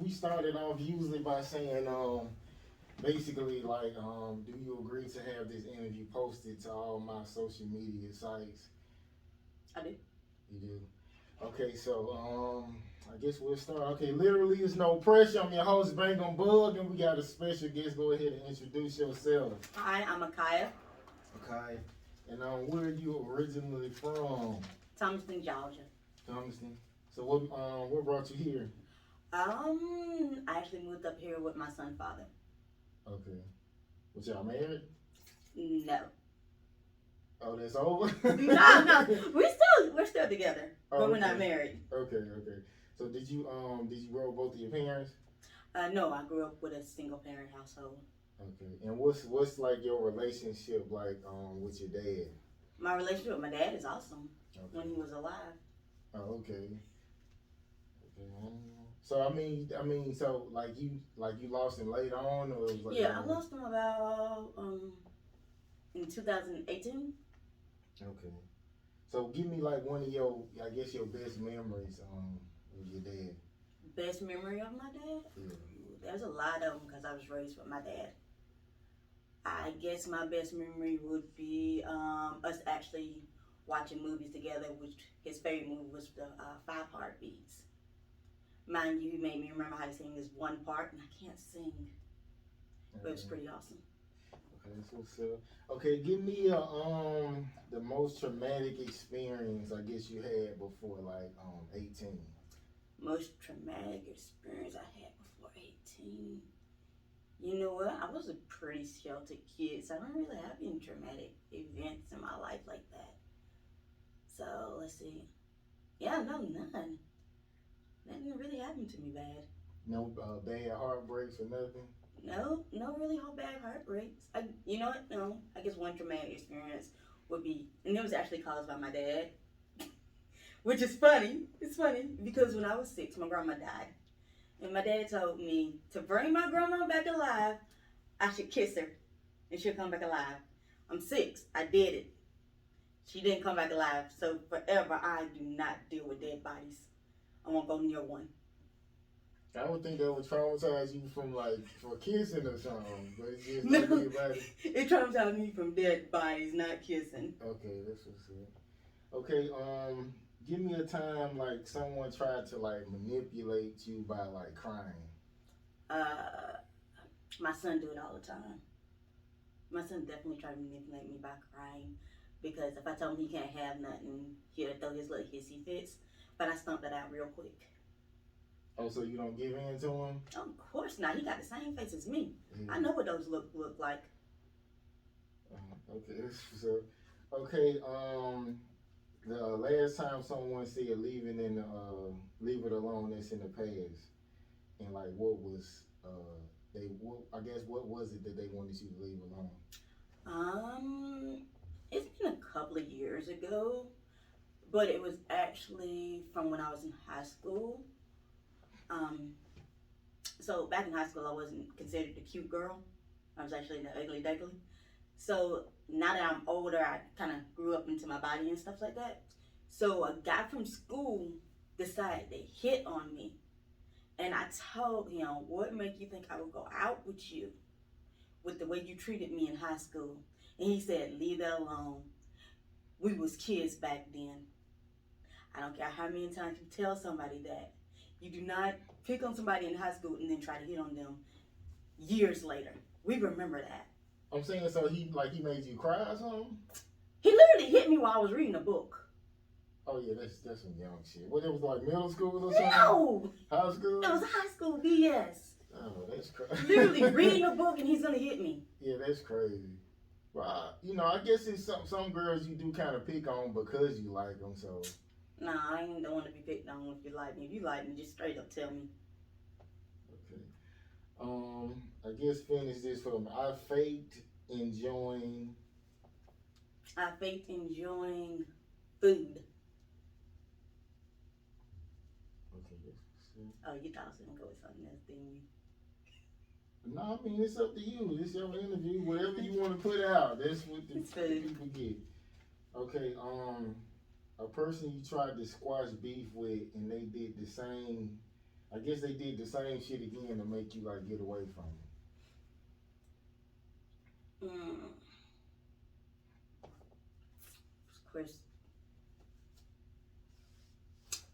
we started off usually by saying, basically, like, do you agree to have this interview posted to all my social media sites? I do. You do. Okay, so I guess we'll start. Okay, literally, it's no pressure. I'm your host, Bangem Bugg, and we got a special guest. Go ahead and introduce yourself. Hi, I'm Akaya, Okay, and where are you originally from? Thomaston, Georgia. Thomaston. So what brought you here? I actually moved up here with my son's father. Okay. Was y'all married? No. Oh, that's over. No, we're still together, Oh, but we're okay. not married. Okay. So did you grow up both of your parents? No, I grew up with a single parent household. Okay. And what's like your relationship like with your dad? My relationship with my dad is awesome Okay. when he was alive. Oh, okay. Okay. So so like you lost him late on, or it was like Yeah, I lost him about in 2018. Okay. So give me like one of your, I guess your best memories with your dad. Best memory of my dad? Yeah. There's a lot of them because I was raised with my dad. I guess my best memory would be us actually watching movies together, which his favorite movie was the Five Heartbeats. Mind you, he made me remember how to sing this one part, and I can't sing, but it was pretty awesome. Okay, so okay, give me the most traumatic experience I guess you had before like 18. Most traumatic experience I had before 18. You know what? I was a pretty sheltered kid, so I don't really have any traumatic events in my life like that. So let's see. Yeah, no, none. Nothing really happened to me bad. No bad heartbreaks or nothing. No, really whole bad heartbreaks. You know what? No, I guess one traumatic experience would be, and it was actually caused by my dad, which is funny. It's funny because when I was 6, my grandma died, and my dad told me to bring my grandma back alive, I should kiss her, and she'll come back alive. I'm 6. I did it. She didn't come back alive, so forever I do not deal with dead bodies. I won't go near one. I would think that would traumatize you from like for kissing or something, but it's just No, not anybody. it traumatized me from dead bodies, not kissing. Okay, that's what's it. Okay, give me a time like someone tried to like manipulate you by like crying. Uh, my son do it all the time. My son definitely tried to manipulate me by crying because if I tell him he can't have nothing, he'll throw his little hissy fits. But I stumped it out real quick. Oh, so you don't give in to him? Oh, of course not. He got the same face as me. Yeah. I know what those look like. Okay, so okay. The last time someone said leave it alone, that's in the past, and like what was I guess what was it that they wanted you to leave alone? Um, it's been a couple of years ago, but it was actually from when I was in high school. Um, so back in high school, I wasn't considered the cute girl. I was actually the ugly duckling. So now that I'm older, I kind of grew up into my body and stuff like that. So a guy from school decided to hit on me, and I told him, "What made you think I would go out with you with the way you treated me in high school?" And he said, "Leave that alone. We was kids back then. I don't care how many times you tell somebody that. You do not pick on somebody in high school and then try to hit on them years later. We remember that." I'm saying so he made you cry or something. He literally hit me while I was reading a book. Oh yeah, that's some young shit. What, it was like middle school or something? No! High school? It was high school BS. Oh, that's crazy. Literally reading a book and he's gonna hit me. Yeah, that's crazy. Well, I guess it's some girls you do kind of pick on because you like them. So. Nah, I ain't the one to be picked on if you like me. If you like me, just straight up tell me. Okay. I guess finish this for me. Enjoying. I faked enjoying food. Okay, yes. Oh, you thought I was gonna go with something else, didn't you? No, I mean it's up to you. It's your interview. Whatever you want to put out, that's what the people get. Okay. A person you tried to squash beef with, and they did the same I guess they did the same shit again to make you like get away from Mm, Chris,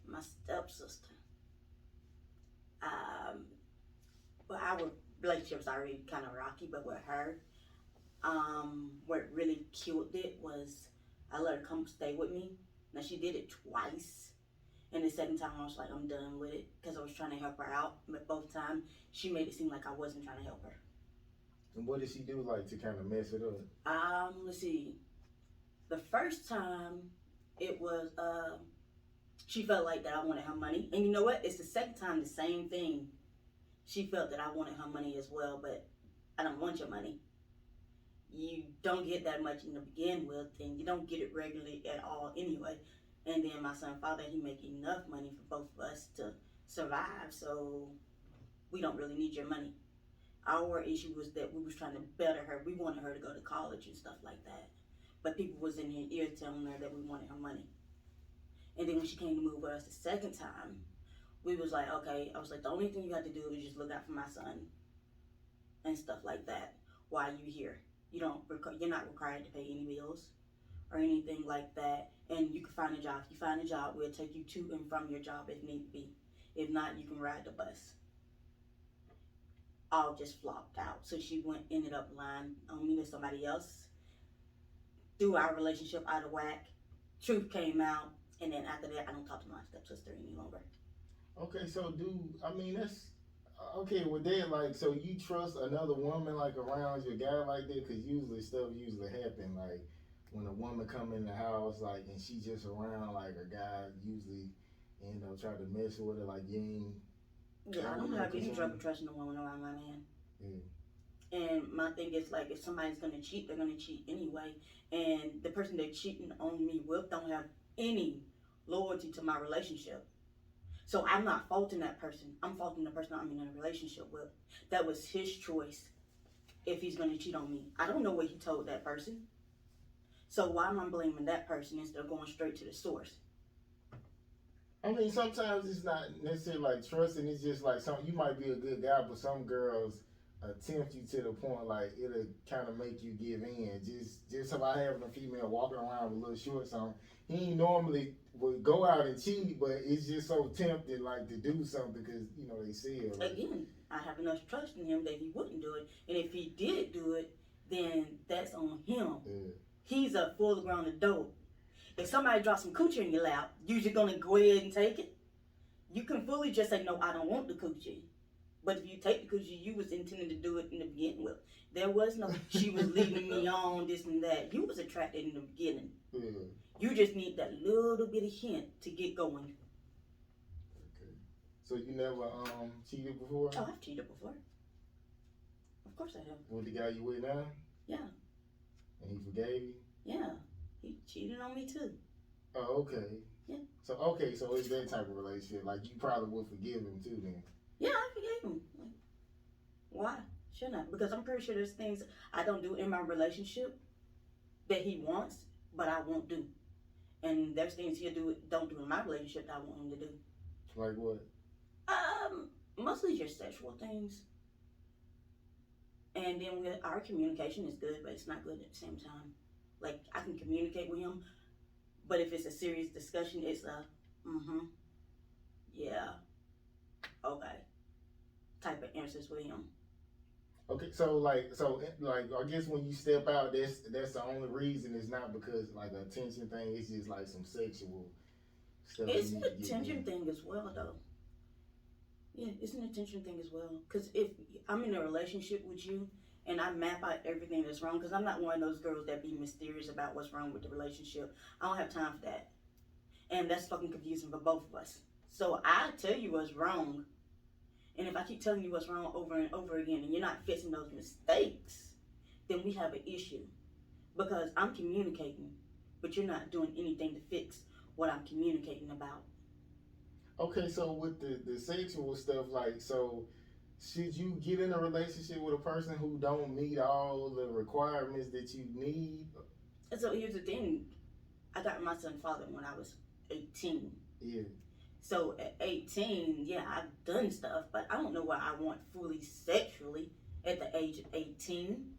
my stepsister. Um, well, our relationship's already kind of rocky, but with her, what really killed it was I let her come stay with me. Now she did it twice, and the second time I was like, I'm done with it because I was trying to help her out. But both times she made it seem like I wasn't trying to help her. it. And what did she do like to kind of mess it up? Let's see. The first time, it was she felt like that I wanted her money, and you know what? It's the second time the same thing. She felt that I wanted her money as well, but I don't want your money. You don't get that much in the begin with, and you don't get it regularly at all anyway. And then my son father, he make enough money for both of us to survive, so we don't really need your money. Our issue was that we was trying to better her. We wanted her to go to college and stuff like that. But people was in her ear telling her that we wanted her money. And then when she came to move with us the second time, we was like, okay, I was like, the only thing you have to do is just look out for my son and stuff like that while you here. You're not required to pay any bills or anything like that. And you can find a job. If you find a job, we'll take you to and from your job if need be. If not, you can ride the bus. All just flopped out. So she ended up lying on me to somebody else. Threw our relationship out of whack. Truth came out, and then after that, I don't talk to my stepsister any longer. Okay, so dude, I mean that's okay with that. Like, so you trust another woman like around your guy like that? Cause usually stuff usually happen like when a woman come in the house like and she just around like a guy usually try to mess with her like you ain't. Yeah, I don't have any trouble trusting a woman around my man. And my thing is like if somebody's gonna cheat, they're gonna cheat anyway. And the person they're cheating on me with don't have any loyalty to my relationship. So I'm not faulting that person. I'm faulting the person I'm in a relationship with. That was his choice if he's gonna cheat on me. I don't know what he told that person. So why am I blaming that person instead of going straight to the source? I mean, sometimes it's not necessarily like trusting. It's just like you might be a good guy, but some girls tempt you to the point like it'll kind of make you give in. Just about having a female walking around with little shorts on, he ain't normally would go out and cheat, but it's just so tempting like to do something because they see it. Like, again, I have enough trust in him that he wouldn't do it, and if he did do it, then that's on him. Yeah. He's a full-grown adult. If somebody drops some coochie in your lap, you just gonna go ahead and take it? You can fully just say, no, I don't want the coochie. But if you take the coochie, you was intending to do it in the beginning with. There was no, she was leading me on, this and that. You was attracted in the beginning. Yeah. You just need that little bit of hint to get going. Okay. So you never cheated before? Oh, I've cheated before. Of course I have. With the guy you with now? Yeah. And he forgave you? Yeah. He cheated on me too. Oh, okay. Yeah. So it's that type of relationship. Like you probably would forgive him too then. Yeah, I forgave him. Why? Shouldn't I? Because I'm pretty sure there's things I don't do in my relationship that he wants, but I won't do. And there's things don't do in my relationship that I want him to do. Like what? Mostly just sexual things. And then our communication is good, but it's not good at the same time. Like I can communicate with him, but if it's a serious discussion, it's a yeah, okay, type of answers with him. Okay, so I guess when you step out, that's the only reason. It's not because like an attention thing. It's just like some sexual stuff. It's an attention thing as well, though. Yeah, it's an attention thing as well. Because if I'm in a relationship with you and I map out everything that's wrong, because I'm not one of those girls that be mysterious about what's wrong with the relationship. I don't have time for that. And that's fucking confusing for both of us. So I tell you what's wrong. And if I keep telling you what's wrong over and over again and you're not fixing those mistakes, then we have an issue. Because I'm communicating, but you're not doing anything to fix what I'm communicating about. Okay, so with the sexual stuff, like, so should you get in a relationship with a person who don't meet all the requirements that you need? And so here's the thing. I got my son father when I was 18. Yeah. So at 18, yeah, I've done stuff, but I don't know what I want fully sexually at the age of 18.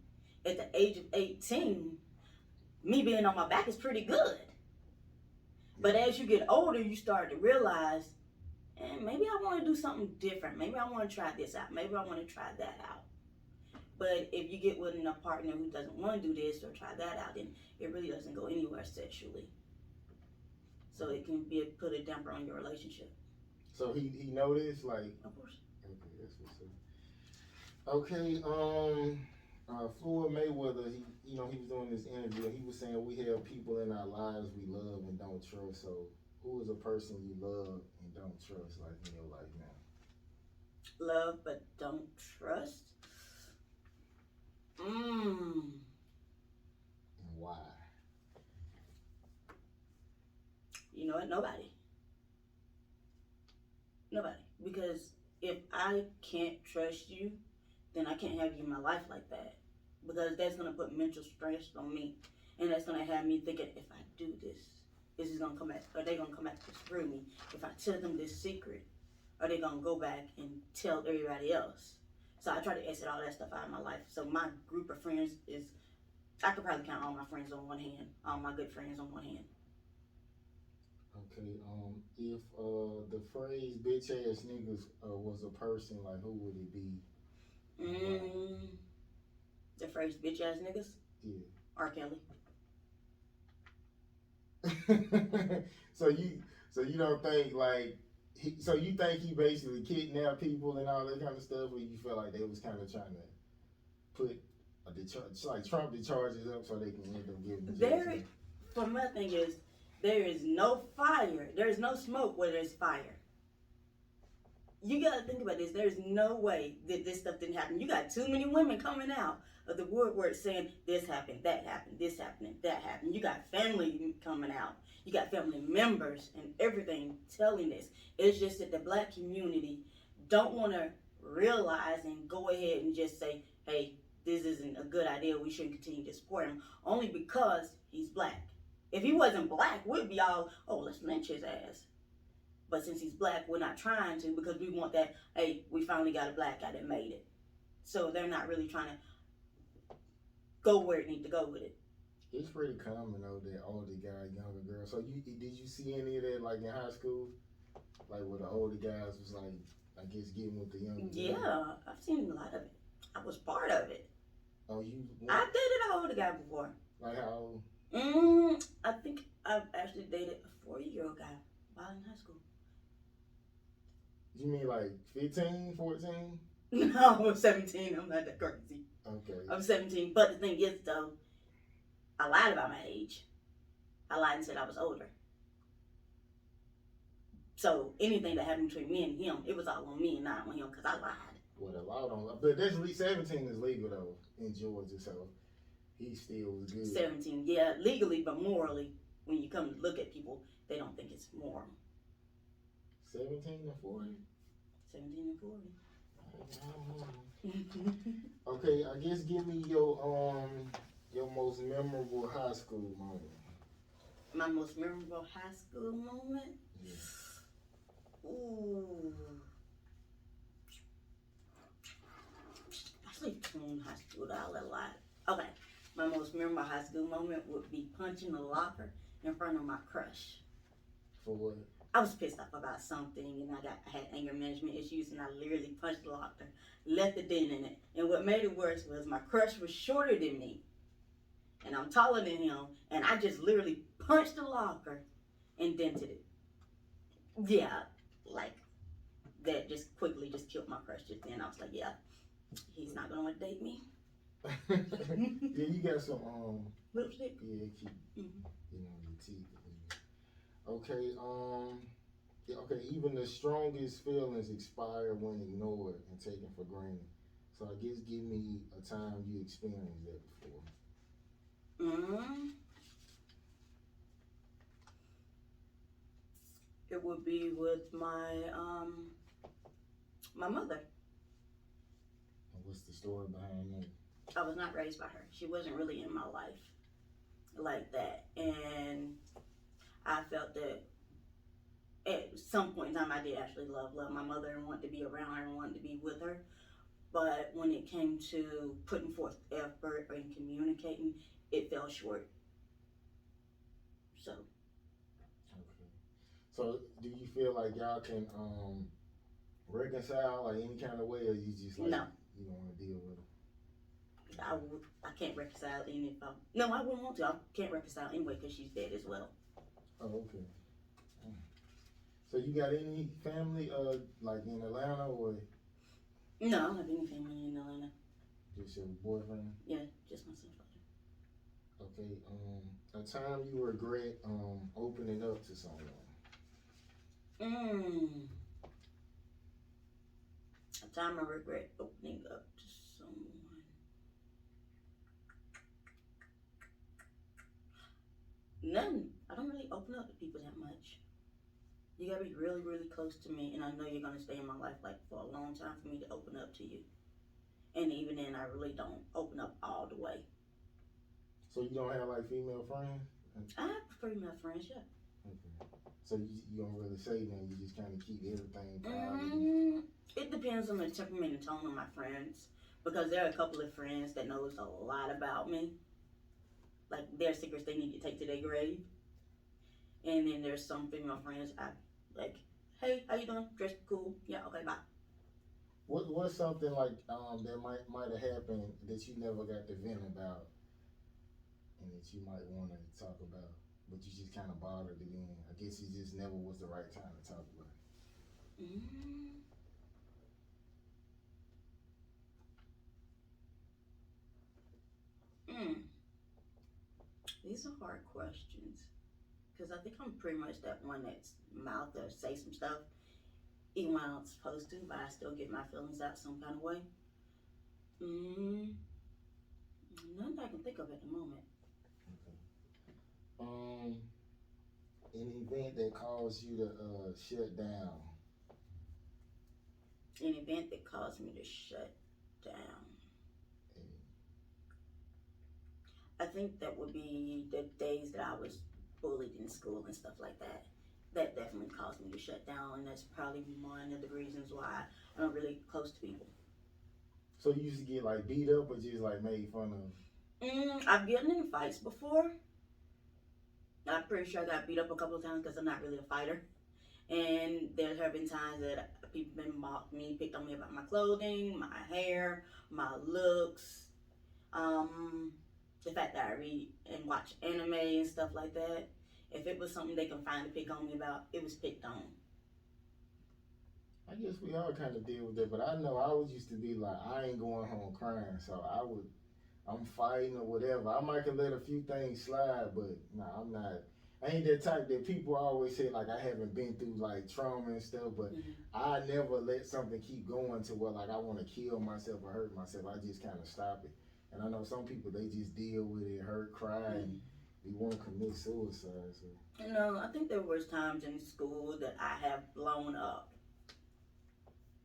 At the age of 18, me being on my back is pretty good. But as you get older, you start to realize, maybe I want to do something different. Maybe I want to try this out. Maybe I want to try that out. But if you get with a partner who doesn't want to do this or try that out, then it really doesn't go anywhere sexually. So it can put a damper on your relationship. So he noticed, like. Of course. Okay, that's what's up. Okay, Floyd Mayweather, he was doing this interview and he was saying we have people in our lives we love and don't trust. So who is a person you love and don't trust, like in your life now? Love but don't trust. And why? You know what? Nobody. Because if I can't trust you, then I can't have you in my life like that. Because that's going to put mental stress on me. And that's going to have me thinking, if I do this, is it going to come back? Are they going to come back to screw me? If I tell them this secret, are they going to go back and tell everybody else? So I try to exit all that stuff out of my life. So my group of friends is, I could probably count all my friends on one hand. All my good friends on one hand. Okay, if the phrase bitch ass niggas was a person, like who would it be? The phrase bitch ass niggas? Yeah. R. Kelly. so you don't think like so you think he basically kidnapped people and all that kind of stuff, or you feel like they was kind of trying to put like Trump the charges up so they can end up giving the for my thing is, there is no fire. There is no smoke where there's fire. You gotta think about this. There's no way that this stuff didn't happen. You got too many women coming out of the woodwork saying this happened, that happened, this happened, that happened. You got family coming out. You got family members and everything telling this. It's just that the black community don't want to realize and go ahead and just say, hey, this isn't a good idea. We shouldn't continue to support him. Only because he's black. If he wasn't black, we'd be all, oh, let's lynch his ass. But since he's black, we're not trying to because we want that, hey, we finally got a black guy that made it. So they're not really trying to go where it needs to go with it. It's pretty common though that older guy, younger girl. So did you see any of that like in high school? Like where the older guys was like, I guess getting with the younger girl? Yeah, I've seen a lot of it. I was part of it. Oh, you? I dated an older guy before. Like how old? I think I've actually dated a 40-year-old guy while in high school. You mean like 15, 14? No, I'm 17. I'm not that crazy. Okay. I'm 17. But the thing is, though, I lied about my age. I lied and said I was older. So anything that happened between me and him, it was all on me and not on him because I lied. Well, the law don't. But that's 17 is legal though in Georgia, so he still was good. 17, yeah, legally, but morally, when you come to look at people, they don't think it's moral. 17 and 40? 17 and 40. Okay, I guess give me your most memorable high school moment. My most memorable high school moment? Yeah. Ooh. I sleep in high school a lot. Okay, my most memorable high school moment would be punching the locker in front of my crush. For what? I was pissed off about something and I had anger management issues and I literally punched the locker, left a dent in it. And what made it worse was my crush was shorter than me and I'm taller than him and I just literally punched the locker and dented it. Yeah, like that just quickly just killed my crush just then. I was like, yeah, he's not gonna want to date me. Yeah, you got some lipstick. Yeah, keep your teeth. Okay, okay. Even the strongest feelings expire when ignored and taken for granted. So I guess give me a time you experienced that before. It would be with my my mother. And what's the story behind that? I was not raised by her. She wasn't really in my life like that, and I felt that at some point in time, I did actually love my mother and wanted to be around her and wanted to be with her. But when it came to putting forth effort and communicating, it fell short. So Okay. So do you feel like y'all can reconcile like any kind of way, or you just like no, you don't want to deal with it? I can't reconcile any. No, I wouldn't want to. I can't reconcile anyway because she's dead as well. Oh, okay. So you got any family like in Atlanta or No, I don't have any family in Atlanta. just your boyfriend? Yeah, just my stepfather. Okay. A time you regret opening up to someone. Mm. A time I regret opening up to someone. None. I don't really open up to people that much. You gotta be really, really close to me, and I know you're gonna stay in my life like for a long time for me to open up to you. And even then, I really don't open up all the way. So you don't have like female friends? I have female friends, yeah. Okay. So you don't really say nothing. You just kind of keep everything private. It depends on the temperament and tone of my friends, because there are a couple of friends that knows a lot about me, like their secrets they need to take to their grave. And then there's some female friends I like. Hey, how you doing? Dress cool? Yeah, okay, bye. What's something like that might have happened that you never got to vent about, and that you might want to talk about, but you just kind of bothered it in? I guess it just never was the right time to talk about it. Mm, mm. These are hard questions because I think I'm pretty much that one that's mouth to say some stuff even when I'm not supposed to, but I still get my feelings out some kind of way. Mm, none that I can think of at the moment. Okay. An event that caused you to shut down. An event that caused me to shut down. I think that would be the days that I was bullied in school and stuff like that. That definitely caused me to shut down, and that's probably one of the reasons why I'm not really close to people. So you used to get like beat up or just like made fun of? I've gotten in fights before. I'm pretty sure I got beat up a couple of times because I'm not really a fighter. And there have been times that people have been mocked me, picked on me about my clothing, my hair, my looks, the fact that I read and watch anime and stuff like that. If it was something they can find to pick on me about, it was picked on. I guess we all kind of deal with that, but I know I was used to be like, I ain't going home crying, so I'm fighting or whatever. I might can let a few things slide, but nah, I'm not. I ain't that type that people always say like I haven't been through like trauma and stuff, but I never let something keep going to where like I want to kill myself or hurt myself. I just kind of stop it. And I know some people they just deal with it, hurt, cry, and they won't commit suicide. So. I think there was times in school that I have blown up.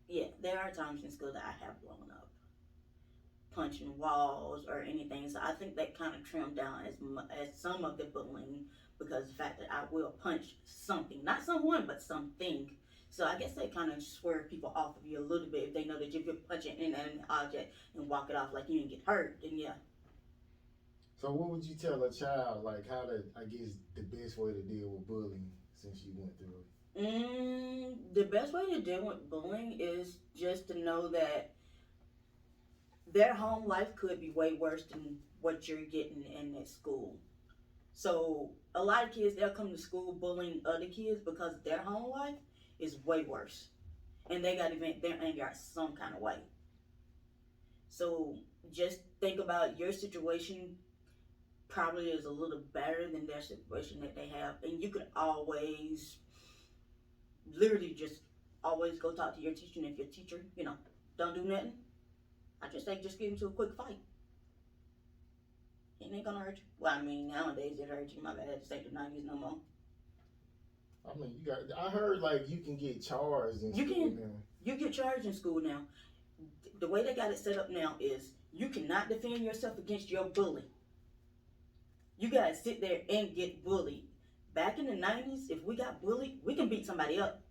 Yeah, there are times in school that I have blown up, punching walls or anything. So I think that kind of trimmed down as some of the bullying because the fact that I will punch something, not someone, but something. So I guess that kind of swerve people off of you a little bit if they know that if you're punching an inanimate object and walk it off like you didn't get hurt, then yeah. So what would you tell a child like how to, I guess, the best way to deal with bullying since you went through it? The best way to deal with bullying is just to know that their home life could be way worse than what you're getting in at school. So a lot of kids they'll come to school bullying other kids because their home life is way worse, and they got to vent their anger out some kind of way. So just think about your situation probably is a little better than their situation that they have, and you could always, literally, just always go talk to your teacher. And if your teacher, don't do nothing, I just say just get into a quick fight. It ain't gonna hurt you. Well, I mean, nowadays it hurts you. My bad, this ain't the 90s no more. I mean, I heard like you can get charged in school now. You get charged in school now. The way they got it set up now is you cannot defend yourself against your bully. You gotta sit there and get bullied. Back in the 90s, if we got bullied, we can beat somebody up.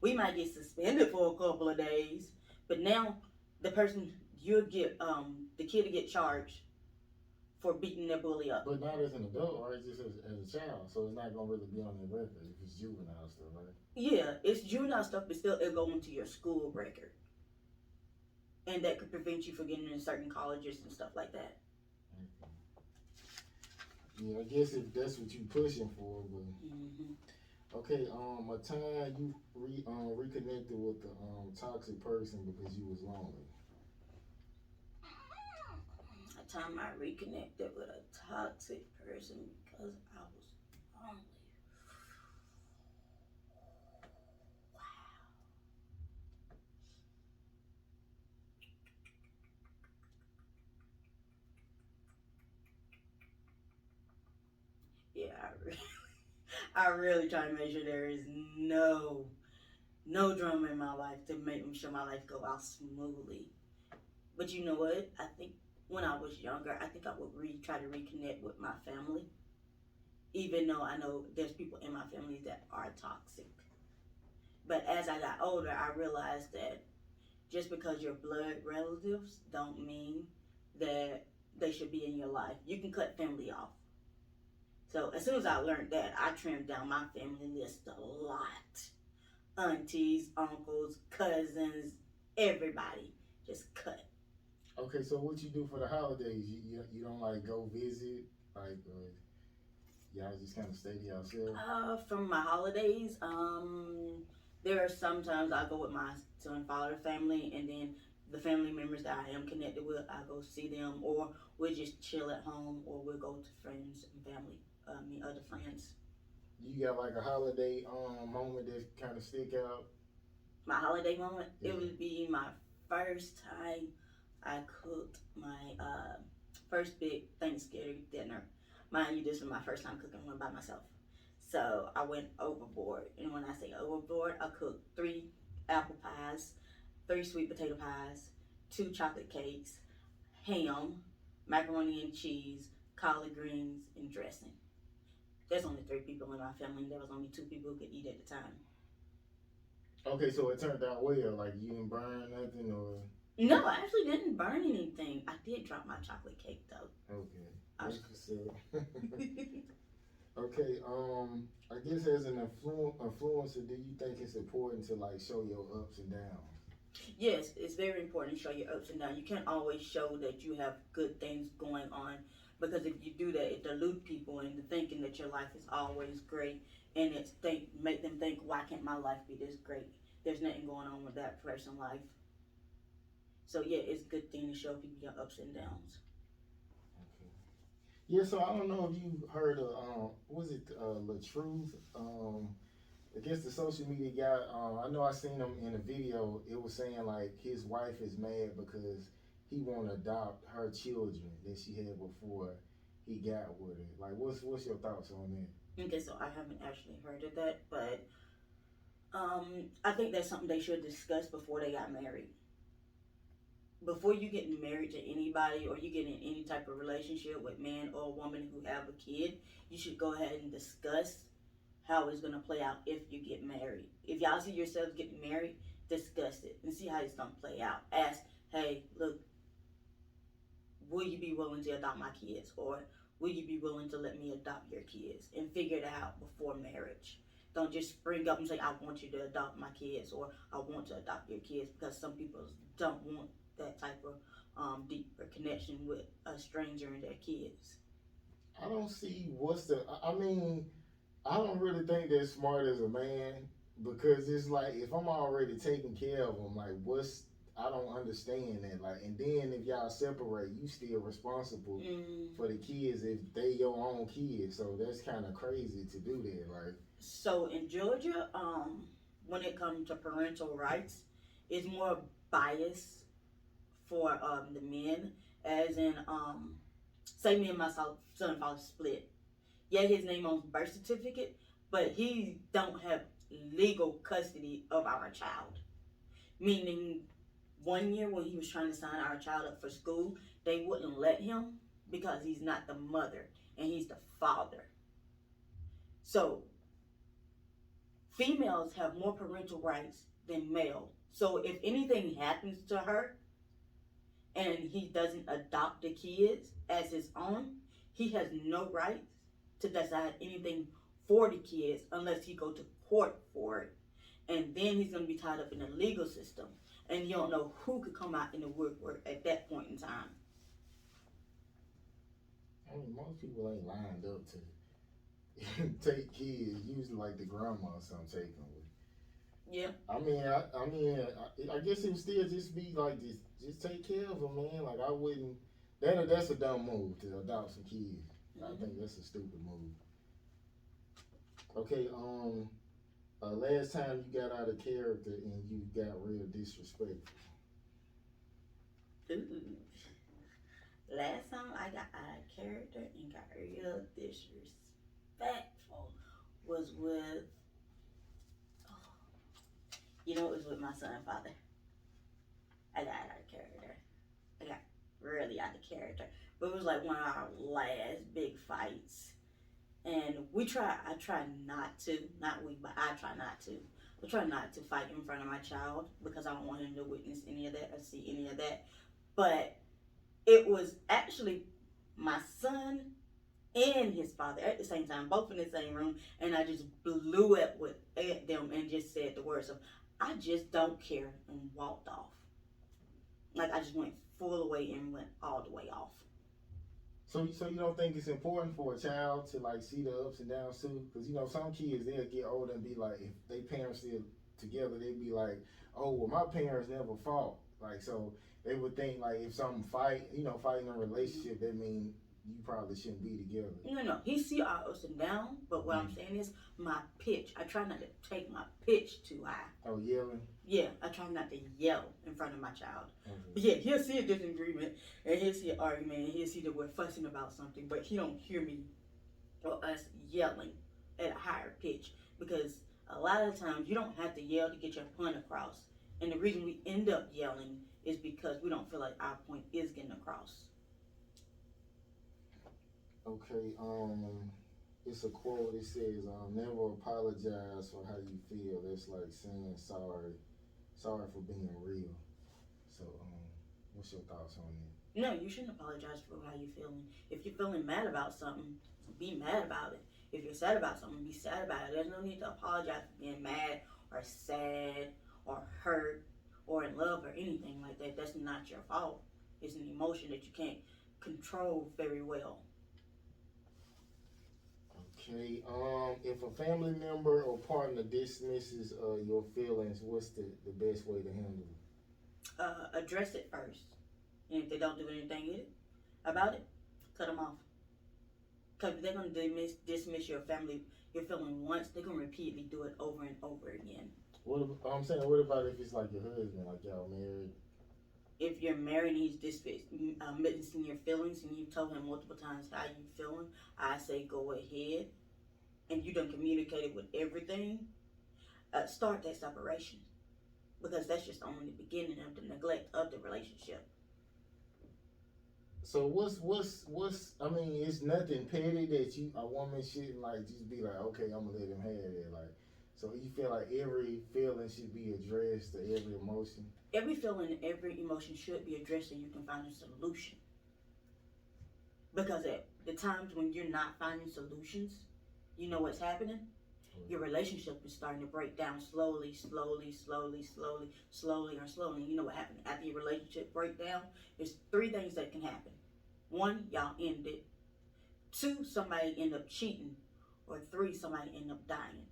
We might get suspended for a couple of days, but now the person you'll get the kid to get charged for beating their bully up. But not as an adult, right? Just as a child. So it's not gonna really be on their record if it's juvenile stuff, right? Yeah, it's juvenile stuff, but still it'll go into your school record, and that could prevent you from getting into certain colleges and stuff like that. Okay. Yeah, I guess if that's what you pushing for, but okay. A time you reconnected with a toxic person because you was lonely. A time I reconnected with a toxic person because I was lonely. Yeah, I really try to make sure there is no drama in my life to make sure my life go out smoothly. But you know what? I think when I was younger, I think I would try to reconnect with my family, even though I know there's people in my family that are toxic. But as I got older, I realized that just because you're blood relatives don't mean that they should be in your life. You can cut family off. So as soon as I learned that, I trimmed down my family list a lot. Aunties, uncles, cousins, everybody. Just cut. Okay, so what you do for the holidays? You don't like go visit, like y'all just kind of stay to yourself. From my holidays, there are sometimes I go with my son and father family, and then the family members that I am connected with, I go see them, or we'll just chill at home, or we'll go to friends and family, meet other friends. You got like a holiday moment that kind of stick out? My holiday moment, Yeah. it would be my first time I cooked my first big Thanksgiving dinner. Mind you, this was my first time cooking one by myself. So I went overboard. And when I say overboard, I cooked 3 apple pies, 3 sweet potato pies, 2 chocolate cakes, ham, macaroni and cheese, collard greens, and dressing. There's only 3 people in my family, and there was only 2 people who could eat at the time. Okay, so it turned out well. Like you didn't burn nothing, or No, I actually didn't burn anything. I did drop my chocolate cake though. okay. I That's what's up. Okay, I guess as an influencer, do you think it's important to like show your ups and downs? Yes, it's very important to show your ups and downs. You can't always show that you have good things going on, because if you do that, it dilutes people into thinking that your life is always great, and make them think, why can't my life be this great? There's nothing going on with that person's life. So yeah, it's a good thing to show people your ups and downs. Okay. Yeah, so I don't know if you heard of was it Latruth? I guess the social media guy. I know I seen him in a video. It was saying like his wife is mad because he won't adopt her children that she had before he got with her. Like, what's your thoughts on that? Okay, so I haven't actually heard of that, but I think that's something they should discuss before they got married. Before you get married to anybody, or you get in any type of relationship with man or woman who have a kid, you should go ahead and discuss how it's gonna play out if you get married. If y'all see yourselves getting married, discuss it and see how it's gonna play out. Ask, hey, look, will you be willing to adopt my kids, or will you be willing to let me adopt your kids, and figure it out before marriage. Don't just spring up and say, I want you to adopt my kids, or I want to adopt your kids, because some people don't want that type of deeper connection with a stranger and their kids. I don't see what's the. I mean, I don't really think they're smart as a man, because it's like if I'm already taking care of them, like what's I don't understand that. Like, and then if y'all separate, you still responsible for the kids if they your own kids. So that's kind of crazy to do that. Like, So in Georgia, when it comes to parental rights, it's more biased for the men, as in say me and my son and father split. Yeah, his name on the birth certificate, but he don't have legal custody of our child. Meaning, one year when he was trying to sign our child up for school, they wouldn't let him because he's not the mother and he's the father. So females have more parental rights than male. So if anything happens to her and he doesn't adopt the kids as his own, he has no rights to decide anything for the kids unless he go to court for it. And then he's going to be tied up in the legal system. And you don't know who could come out in the woodwork at that point in time. I mean, most people ain't lined up to take kids. Usually, like the grandma or something take them with. Yeah. I guess it would still just be like just take care of them, man. Like I wouldn't. That's a dumb move to adopt some kids. I think that's a stupid move. Okay, last time you got out of character and you got real disrespectful. Ooh. Last time I got out of character and got real disrespectful was with, it was with my son and father. I got out of character. I got really out of character. But it was like one of our last big fights. And I try not to, not we, but I try not to. I try not to fight in front of my child because I don't want him to witness any of that or see any of that. But it was actually my son and his father at the same time, both in the same room, and I just blew up at them and just said the words of, I just don't care, and walked off. Like I just went full away and went all the way off. So you don't think it's important for a child to like see the ups and downs too? Because some kids they'll get older and be like, if they parents still together, they'd be like, oh well, my parents never fought. Like so they would think like if something fighting a relationship, that mean you probably shouldn't be together. No. He see our ups and downs, but what I'm saying is my pitch. I try not to take my pitch too high. Oh, yelling? Yeah, I try not to yell in front of my child. But yeah, he'll see a disagreement, and he'll see an argument, and he'll see that we're fussing about something, but he don't hear me or us yelling at a higher pitch, because a lot of times you don't have to yell to get your point across. And the reason we end up yelling is because we don't feel like our point is getting across. Okay, it's a quote. It says, "Never apologize for how you feel." That's like saying sorry for being real. So, what's your thoughts on that? No, you shouldn't apologize for how you're feeling. If you're feeling mad about something, be mad about it. If you're sad about something, be sad about it. There's no need to apologize for being mad or sad or hurt or in love or anything like that. That's not your fault. It's an emotion that you can't control very well. Okay, if a family member or partner dismisses your feelings, what's the best way to handle it? Address it first. And if they don't do anything about it, cut them off. Because if they're going to dismiss your feeling once, they're going to repeatedly do it over and over again. What about if it's like your husband, like y'all married? If you're married and he's dismissing your feelings and you've told him multiple times how you feeling, I say go ahead. And you done communicated with everything, start that separation. Because that's just only the beginning of the neglect of the relationship. So it's nothing petty that a woman shouldn't like just be like, okay, I'm gonna let him have it. Like, so you feel like every feeling should be addressed, or every emotion? Every feeling and every emotion should be addressed so you can find a solution. Because at the times when you're not finding solutions, you know what's happening? Your relationship is starting to break down slowly. You know what happened after your relationship break down? There's 3 things that can happen. 1, y'all end it. 2, somebody end up cheating. Or 3, somebody end up dying.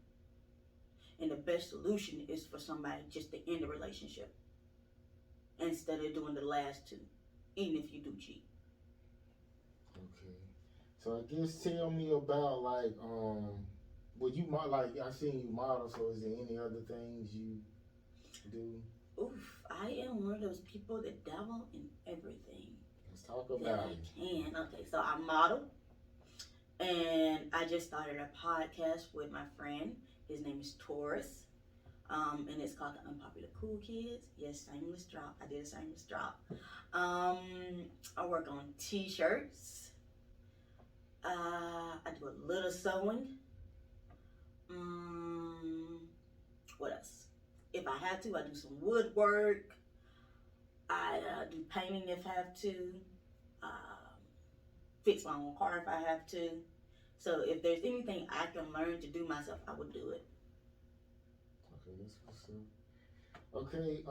And the best solution is for somebody just to end the relationship instead of doing the last 2, even if you do cheat. Okay. So I guess tell me about like would you I seen you model, so is there any other things you do? Oof, I am one of those people that dabble in everything. Let's talk about it. Okay, so I model, and I just started a podcast with my friend. His name is Taurus, and it's called The Unpopular Cool Kids. Yes, shameless drop. I did a shameless drop. I work on t-shirts. I do a little sewing. What else? If I have to, I do some woodwork. I do painting if I have to. Um, Fix my own car if I have to. So if there's anything I can learn to do myself, I would do it. Okay, that's what's up. Okay,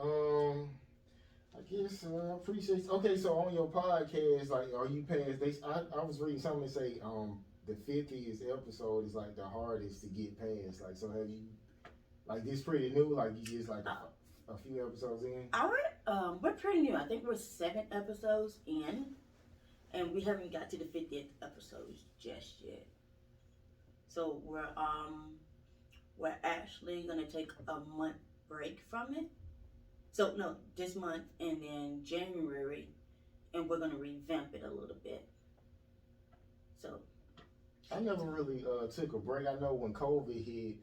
I guess I appreciate. Okay, so on your podcast, like, are you past? I was reading something that say the 50th episode is like the hardest to get past. Like, so have you like this pretty new? Like you just like a few episodes in? We're pretty new. I think we're 7 episodes in, and we haven't got to the 50th episode just yet. So we're actually gonna take a month break from it. So no, this month and then January, and we're gonna revamp it a little bit. So I never really took a break. I know when COVID hit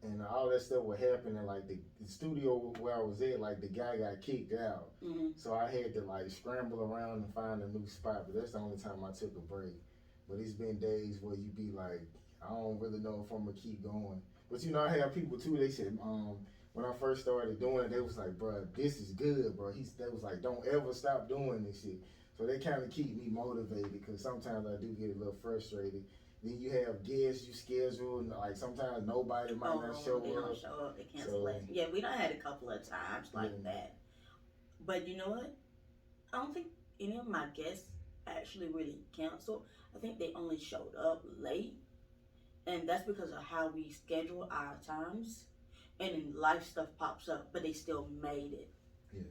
and all that stuff was happening, like the studio where I was at, like the guy got kicked out. mm-hmm. So I had to like scramble around and find a new spot. But that's the only time I took a break. But it's been days where you be like, I don't really know if I'm gonna keep going. But you know, I have people too. They said, when I first started doing it, they was like, bro, this is good, bro. They was like, don't ever stop doing this shit. So they kind of keep me motivated because sometimes I do get a little frustrated. Then you have guests you schedule, and like sometimes nobody might not show they up. don't show up. They cancel it. Yeah, we done had a couple of times like that. But you know what? I don't think any of my guests actually really canceled. I think they only showed up late, and that's because of how we schedule our times. And then life stuff pops up, but they still made it. Yeah.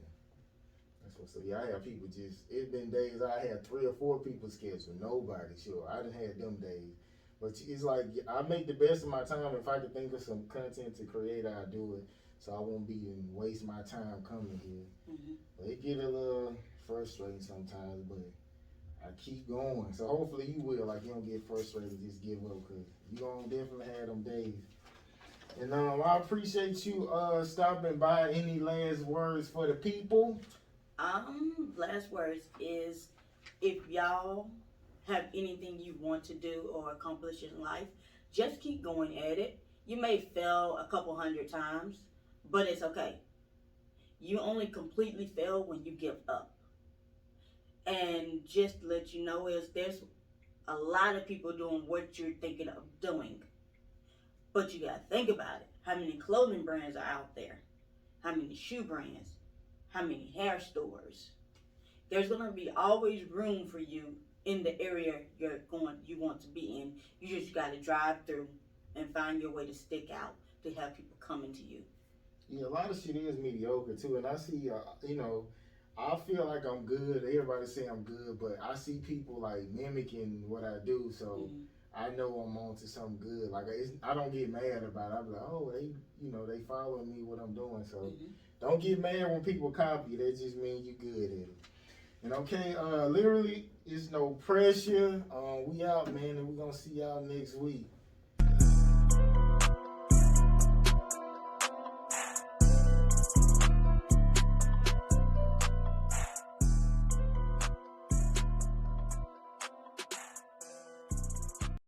That's what's up. Yeah, I have people just, it's been days I had 3 or 4 people scheduled. Nobody sure. I done had them days. But it's like, I make the best of my time. If I could think of some content to create, I'd do it. So I won't be and waste my time coming here. Mm-hmm. But it get a little frustrating sometimes, but I keep going. So hopefully you will. Like, you don't get frustrated and just give up, because you going to definitely have them days. And I appreciate you stopping by. Any last words for the people? Last words is, if y'all have anything you want to do or accomplish in life, just keep going at it. You may fail a couple hundred times, but it's okay. You only completely fail when you give up. And just to let you know is there's a lot of people doing what you're thinking of doing. But you gotta think about it. How many clothing brands are out there? How many shoe brands? How many hair stores? There's gonna be always room for you in the area you want to be in. You just gotta drive through and find your way to stick out to have people coming to you. Yeah, a lot of shit is mediocre too, and I see, I feel like I'm good. Everybody say I'm good, but I see people like mimicking what I do, so I know I'm on to something good. Like I don't get mad about it. I'm like, oh, they following me what I'm doing. So don't get mad when people copy. That just means you good at it. And okay, literally, it's no pressure. We out, man, and we're gonna see y'all next week.